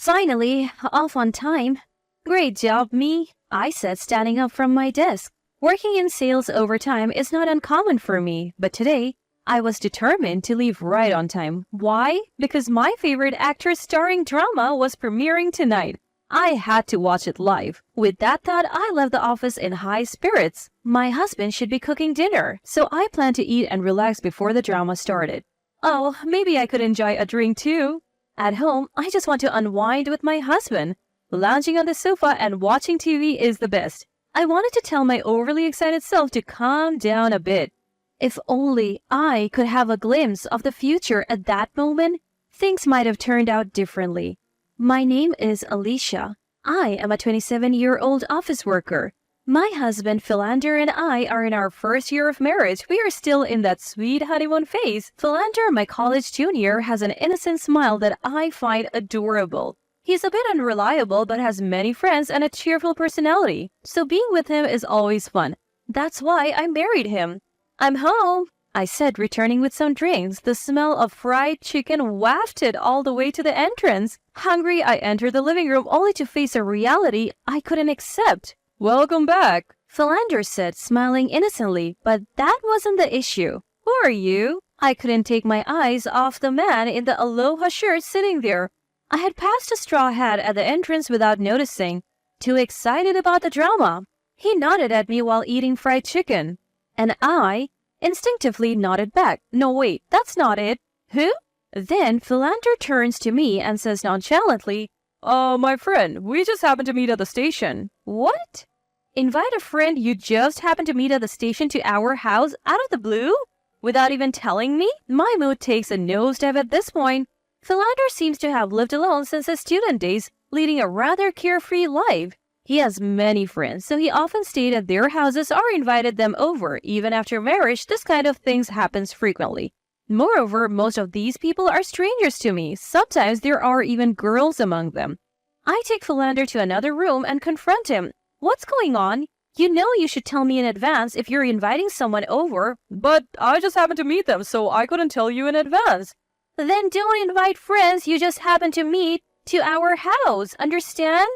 Finally, off on time. Great job, me, I said, standing up from my desk. Working in sales overtime is not uncommon for me, but today, I was determined to leave right on time. Why? Because my favorite actor's starring drama was premiering tonight. I had to watch it live. With that thought, I left the office in high spirits. My husband should be cooking dinner, so I planned to eat and relax before the drama started. Oh, maybe I could enjoy a drink too. At home, I just want to unwind with my husband. Lounging on the sofa and watching TV is the best. I wanted to tell my overly excited self to calm down a bit. If only I could have a glimpse of the future at that moment, things might have turned out differently. My name is Alicia. I am a 27-year-old office worker. My husband Philander and I are in our first year of marriage. We are still in that sweet honeymoon phase. Philander, my college junior, has an innocent smile that I find adorable. He's a bit unreliable but has many friends and a cheerful personality, so being with him is always fun. That's why I married him. I'm home, I said, returning with some drinks. The smell of fried chicken wafted all the way to the entrance. Hungry, I entered the living room only to face a reality I couldn't accept. Welcome back, Philander said, smiling innocently, but that wasn't the issue. Who are you? I couldn't take my eyes off the man in the aloha shirt sitting there. I had passed a straw hat at the entrance without noticing, too excited about the drama. He nodded at me while eating fried chicken, and I instinctively nodded back. No, wait, that's not it. Who? Then Philander turns to me and says nonchalantly, my friend, we just happened to meet at the station. What? Invite a friend you just happened to meet at the station to our house out of the blue? Without even telling me? My mood takes a nosedive at this point. Philander seems to have lived alone since his student days, leading a rather carefree life. He has many friends, so he often stayed at their houses or invited them over. Even after marriage, this kind of things happens frequently. Moreover, most of these people are strangers to me. Sometimes there are even girls among them. I take Philander to another room and confront him. What's going on? You know you should tell me in advance if you're inviting someone over. But I just happened to meet them, so I couldn't tell you in advance. Then don't invite friends you just happen to meet to our house, understand?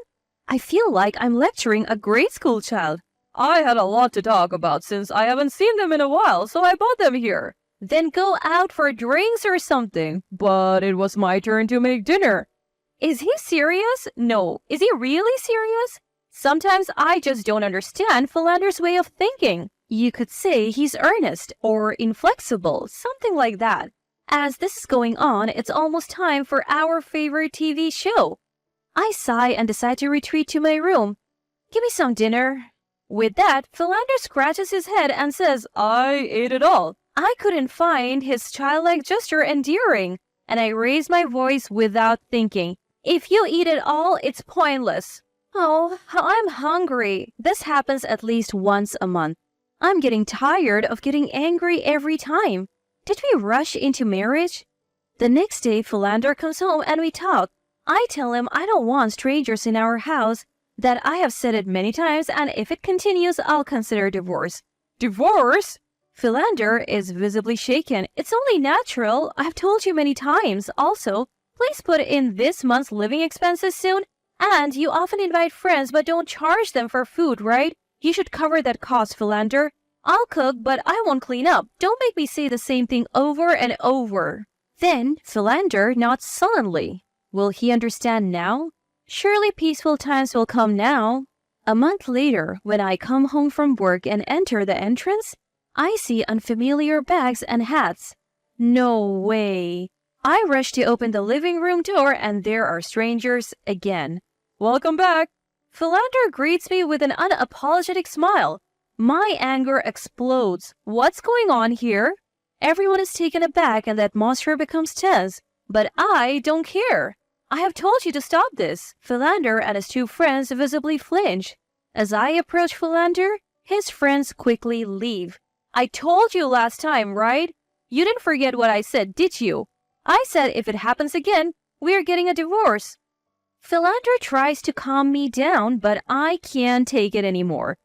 I feel like I'm lecturing a grade school child. I had a lot to talk about since I haven't seen them in a while, so I brought them here. Then go out for drinks or something. But it was my turn to make dinner. Is he serious? No. Is he really serious? Sometimes I just don't understand Philander's way of thinking. You could say he's earnest or inflexible, something like that. As this is going on, it's almost time for our favorite TV show. I sigh and decide to retreat to my room. Give me some dinner. With that, Philander scratches his head and says, I ate it all. I couldn't find his childlike gesture endearing, and I raised my voice without thinking. If you eat it all, it's pointless. Oh, I'm hungry. This happens at least once a month. I'm getting tired of getting angry every time. Did we rush into marriage? The next day, Philander comes home and we talk. I tell him I don't want strangers in our house, that I have said it many times, and if it continues, I'll consider divorce. Divorce? Philander is visibly shaken. It's only natural. I've told you many times. Also, please put in this month's living expenses soon. And you often invite friends but don't charge them for food, right? You should cover that cost, Philander. I'll cook, but I won't clean up. Don't make me say the same thing over and over. Then Philander nods sullenly. Will he understand now? Surely peaceful times will come now. A month later, when I come home from work and enter the entrance, I see unfamiliar bags and hats. No way. I rush to open the living room door and there are strangers again. Welcome back. Philander greets me with an unapologetic smile. My anger explodes. What's going on here? Everyone is taken aback and the atmosphere becomes tense. But I don't care. I have told you to stop this. Philander and his two friends visibly flinch. As I approach Philander, his friends quickly leave. I told you last time, right? You didn't forget what I said, did you? I said if it happens again, we're getting a divorce. Philander tries to calm me down, but I can't take it anymore.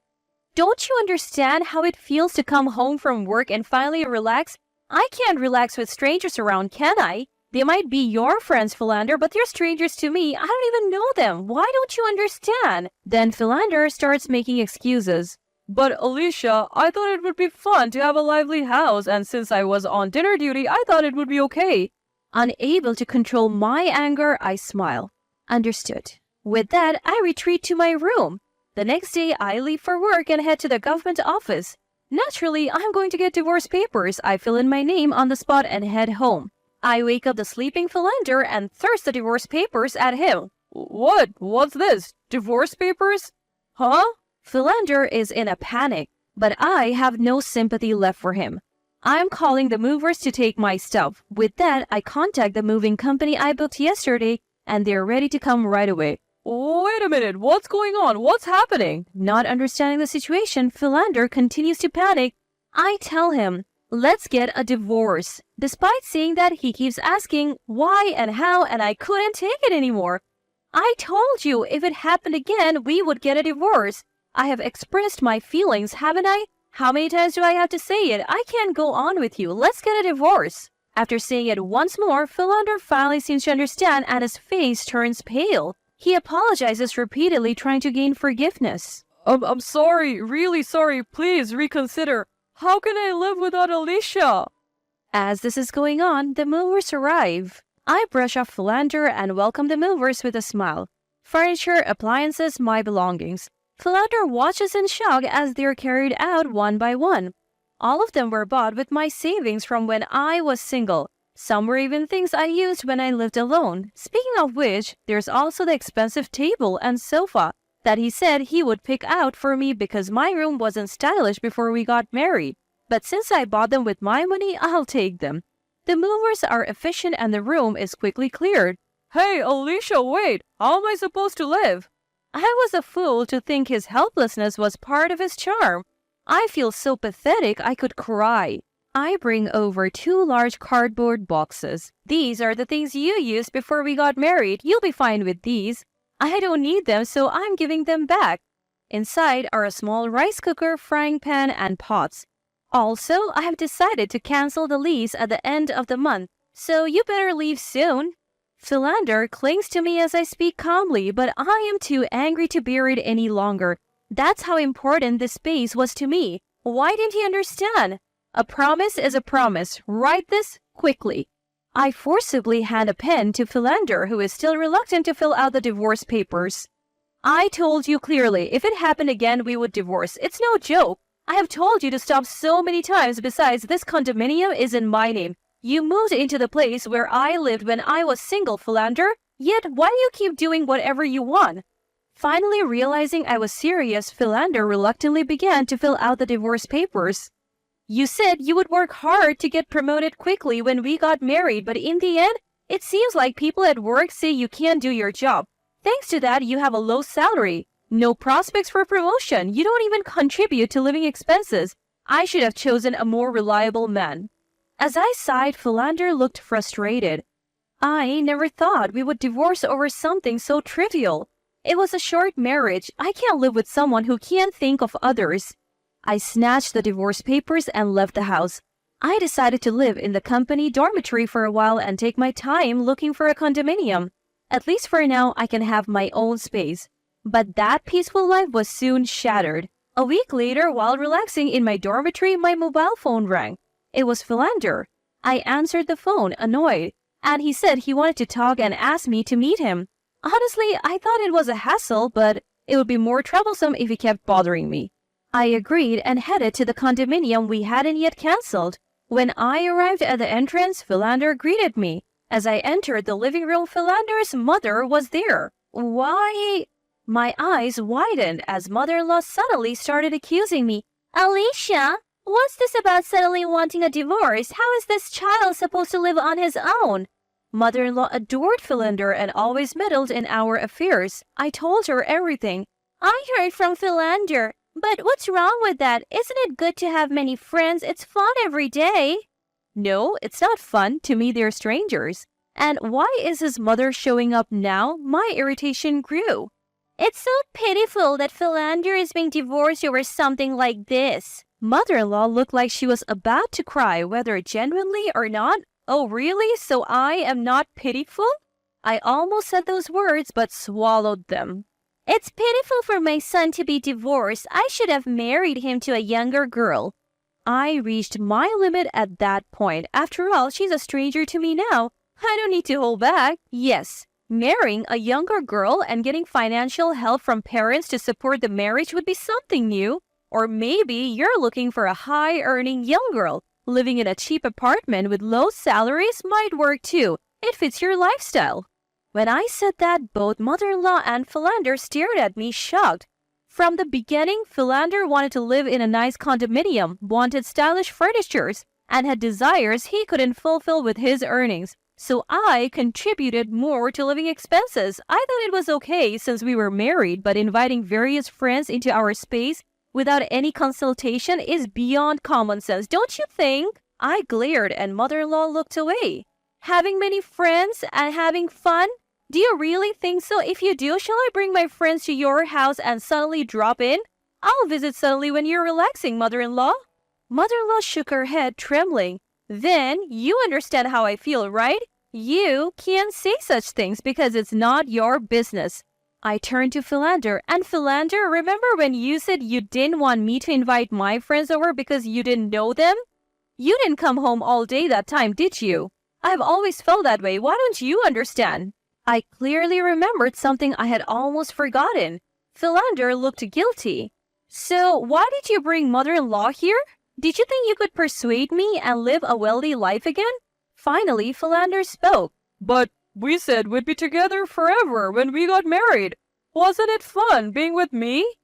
Don't you understand how it feels to come home from work and finally relax? I can't relax with strangers around, can I? They might be your friends, Philander, but they're strangers to me. I don't even know them. Why don't you understand? Then Philander starts making excuses. But Alicia, I thought it would be fun to have a lively house, and since I was on dinner duty, I thought it would be okay. Unable to control my anger, I smile. Understood. With that, I retreat to my room. The next day, I leave for work and head to the government office. Naturally, I'm going to get divorce papers. I fill in my name on the spot and head home. I wake up the sleeping Philander and thrust the divorce papers at him. What? What's this? Divorce papers? Huh? Philander is in a panic, but I have no sympathy left for him. I'm calling the movers to take my stuff. With that, I contact the moving company I booked yesterday, and they're ready to come right away. Wait a minute, what's going on? What's happening? Not understanding the situation, Philander continues to panic. I tell him, let's get a divorce. Despite saying that, he keeps asking why and how, and I couldn't take it anymore. I told you if it happened again, we would get a divorce. I have expressed my feelings, haven't I? How many times do I have to say it? I can't go on with you. Let's get a divorce. After saying it once more, Philander finally seems to understand and his face turns pale. He apologizes repeatedly, trying to gain forgiveness. I'm sorry, really sorry. Please reconsider. How can I live without Alicia? As this is going on, the movers arrive. I brush off Philander and welcome the movers with a smile. Furniture, appliances, my belongings. Philander watches in shock as they're carried out one by one. All of them were bought with my savings from when I was single. Some were even things I used when I lived alone. Speaking of which, there's also the expensive table and sofa that he said he would pick out for me because my room wasn't stylish before we got married. But since I bought them with my money, I'll take them. The movers are efficient and the room is quickly cleared. Hey, Alicia, wait! How am I supposed to live? I was a fool to think his helplessness was part of his charm. I feel so pathetic I could cry. I bring over 2 large cardboard boxes. These are the things you used before we got married. You'll be fine with these. I don't need them, so I'm giving them back. Inside are a small rice cooker, frying pan, and pots. Also, I have decided to cancel the lease at the end of the month, so you better leave soon. Philander clings to me as I speak calmly, but I am too angry to bear it any longer. That's how important this space was to me. Why didn't he understand? A promise is a promise. Write this quickly. I forcibly hand a pen to Philander, who is still reluctant to fill out the divorce papers. I told you clearly, if it happened again, we would divorce. It's no joke. I have told you to stop so many times. Besides, this condominium is in my name. You moved into the place where I lived when I was single, Philander. Yet, why do you keep doing whatever you want? Finally realizing I was serious, Philander reluctantly began to fill out the divorce papers. You said you would work hard to get promoted quickly when we got married, but in the end, it seems like people at work say you can't do your job. Thanks to that, you have a low salary. No prospects for promotion. You don't even contribute to living expenses. I should have chosen a more reliable man. As I sighed, Philander looked frustrated. I never thought we would divorce over something so trivial. It was a short marriage. I can't live with someone who can't think of others. I snatched the divorce papers and left the house. I decided to live in the company dormitory for a while and take my time looking for a condominium. At least for now, I can have my own space. But that peaceful life was soon shattered. A week later, while relaxing in my dormitory, my mobile phone rang. It was Philander. I answered the phone, annoyed, and he said he wanted to talk and asked me to meet him. Honestly, I thought it was a hassle, but it would be more troublesome if he kept bothering me. I agreed and headed to the condominium we hadn't yet canceled. When I arrived at the entrance, Philander greeted me. As I entered the living room, Philander's mother was there. Why? My eyes widened as mother-in-law suddenly started accusing me. Alicia, what's this about suddenly wanting a divorce? How is this child supposed to live on his own? Mother-in-law adored Philander and always meddled in our affairs. I told her everything. I heard from Philander. But what's wrong with that? Isn't it good to have many friends? It's fun every day. No, it's not fun. To me, they're strangers. And why is his mother showing up now? My irritation grew. It's so pitiful that Philander is being divorced over something like this. Mother-in-law looked like she was about to cry, whether genuinely or not. Oh, really? So I am not pitiful? I almost said those words but swallowed them. It's pitiful for my son to be divorced. I should have married him to a younger girl. I reached my limit at that point. After all, she's a stranger to me now. I don't need to hold back. Yes, marrying a younger girl and getting financial help from parents to support the marriage would be something new. Or maybe you're looking for a high-earning young girl. Living in a cheap apartment with low salaries might work too. It fits your lifestyle. When I said that, both mother-in-law and Philander stared at me shocked. From the beginning, Philander wanted to live in a nice condominium, wanted stylish furnitures, and had desires he couldn't fulfill with his earnings. So I contributed more to living expenses. I thought it was okay since we were married, but inviting various friends into our space without any consultation is beyond common sense, don't you think? I glared and mother-in-law looked away. Having many friends and having fun? Do you really think so? If you do, shall I bring my friends to your house and suddenly drop in? I'll visit suddenly when you're relaxing, mother-in-law. Mother-in-law shook her head, trembling. Then you understand how I feel, right? You can't say such things because it's not your business. I turned to Philander. And Philander, remember when you said you didn't want me to invite my friends over because you didn't know them? You didn't come home all day that time, did you? I've always felt that way. Why don't you understand? I clearly remembered something I had almost forgotten. Philander looked guilty. So why did you bring mother-in-law here? Did you think you could persuade me and live a wealthy life again? Finally, Philander spoke. But we said we'd be together forever when we got married. Wasn't it fun being with me?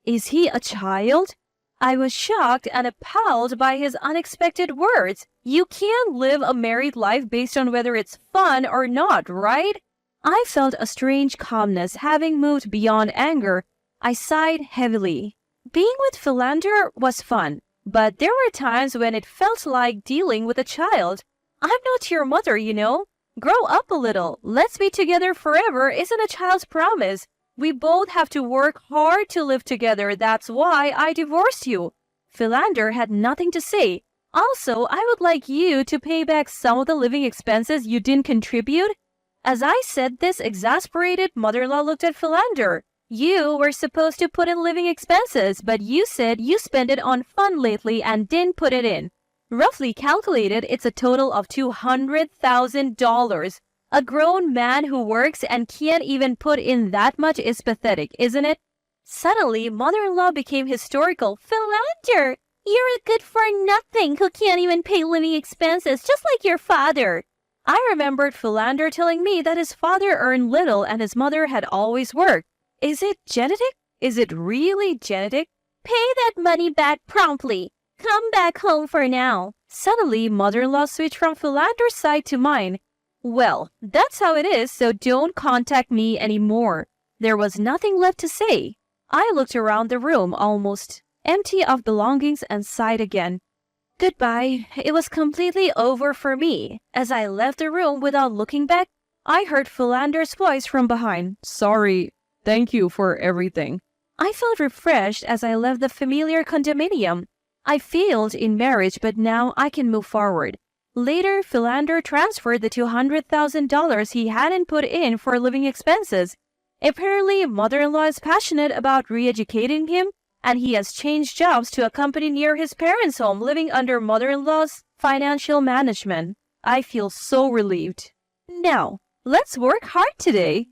Is he a child? I was shocked and appalled by his unexpected words. You can't live a married life based on whether it's fun or not, right? I felt a strange calmness, having moved beyond anger. I sighed heavily. Being with Philander was fun, but there were times when it felt like dealing with a child. I'm not your mother, you know. Grow up a little. Let's be together forever isn't a child's promise. We both have to work hard to live together. That's why I divorced you. Philander had nothing to say. Also, I would like you to pay back some of the living expenses you didn't contribute. As I said this, exasperated mother-in-law looked at Philander. You were supposed to put in living expenses, but you said you spent it on fun lately and didn't put it in. Roughly calculated, it's a total of $200,000. A grown man who works and can't even put in that much is pathetic, isn't it? Suddenly, mother-in-law became hysterical. Philander, you're a good-for-nothing who can't even pay living expenses, just like your father. I remembered Philander telling me that his father earned little and his mother had always worked. Is it genetic? Is it really genetic? Pay that money back promptly. Come back home for now. Suddenly, mother-in-law switched from Philander's side to mine. Well, that's how it is, so don't contact me anymore. There was nothing left to say. I looked around the room, almost empty of belongings, and sighed again. Goodbye. It was completely over for me. As I left the room without looking back, I heard Philander's voice from behind. Sorry. Thank you for everything. I felt refreshed as I left the familiar condominium. I failed in marriage, but now I can move forward. Later, Philander transferred the $200,000 he hadn't put in for living expenses. Apparently, mother-in-law is passionate about re-educating him, and he has changed jobs to a company near his parents' home, living under mother-in-law's financial management. I feel so relieved. Now, let's work hard today.